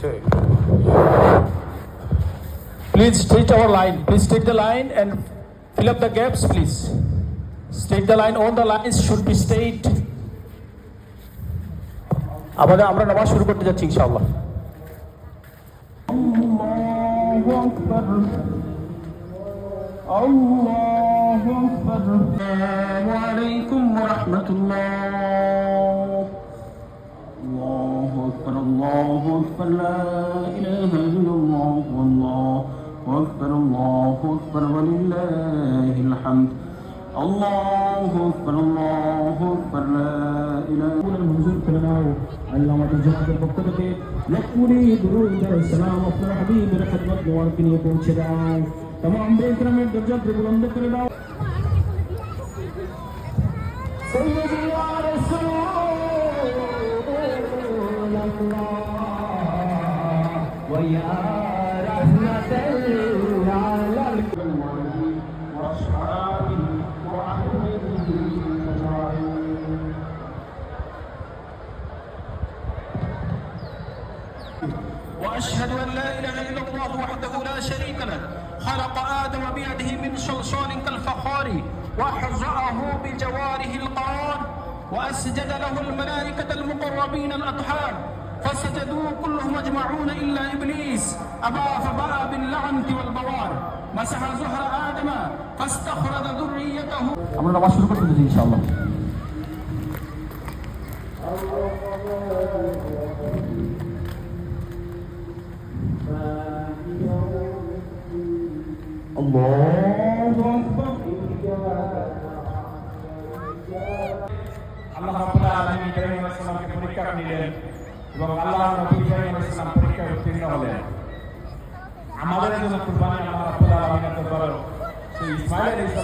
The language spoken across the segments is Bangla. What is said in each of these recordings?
two. Please state our line. Please state the line and fill up the gaps, please. State the line. All the lines should be stayed. আমরা নামাজ শুরু করতে যাচ্ছি ইনশাআল্লাহ। আল্লাহু আকবার আল্লাহু আকবার আসসালামু আলাইকুম ওয়া রাহমাতুল্লাহ আল্লাহু আকবার লা ইলাহা ইল্লাল্লাহ আল্লাহু আকবার ওয়া লিল্লাহিল হামদ আল্লাহু আকবার লা ইলাহা মঞ্জুর করে নাও আল্লাহ আমাদের জামাতের পক্ষ থেকে লাখুরি দুরূদ ও সালাম আপনার হাবিবের খিদমত মুবারকে নিয়ে পৌঁছে দাও तमाम बेकरामेর দরজা বুলন্দ করে দাও সাইয়্যিদি ইয়া রাসূলুল্লাহ ওয়া ইয়া রাহমাতাল লিল আলামিন ওয়া আসহাবিহি ওয়া আহলিহি وأشهد أن لا إله إلا الله وحده لا شريك له خلق آدم بيده من صلصال كالفخار وأحرزه بجواره القرار وأسجد له الملائكة المقربين الأطهار فسجدوا كلهم أجمعون إلا إبليس أبى فباء باللعنة والبوار مسح زهر آدم فاستخرج ذريته আমরা নামাজ শুরু করতে যাচ্ছি ইনশাআল্লাহ আল্লাহ রাব্বুল আলামিন ইব্রাহিম আলাইহিস সালামকে পরীক্ষা নিলেন এবং আল্লাহ নবী ইব্রাহিম আলাইহিস সালাম পরীক্ষায় উত্তীর্ণ হলেন আমাদের জন্য কুরবানি আল্লাহ রাব্বুল আলামিনের দরবারে সেই ইসমাঈল আলাইহিস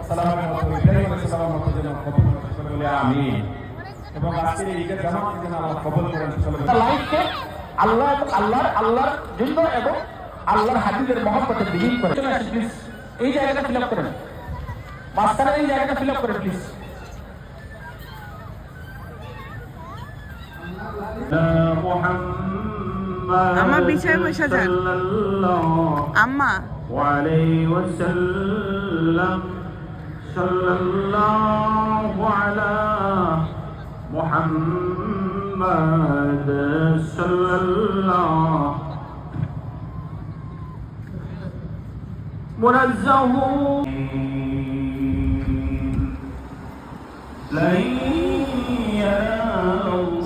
সালামের মতো ইব্রাহিম আলাইহিস সালামের মতো যেন কবুল করে বলে আমিন এবং আজকের এই ঈদের জামাত যেন আল্লাহ কবুল করেন লাইফকে আল্লাহর জন্য এবং আল্লাহর হাবিবের মহব্বতে বিলীন করে প্লিজ এই জায়গাটা ফিল আপ করেন মাস্টারের এই জায়গাটা ফিল আপ করেন প্লিজ আম্মা বিছায় বসে যান আম্মা ওয়ালাইহি ওয়াসাল্লাম সাল্লাল্লাহু আলা মুহাম্মাদ সাল্লাল্লাহু منزه لن ينال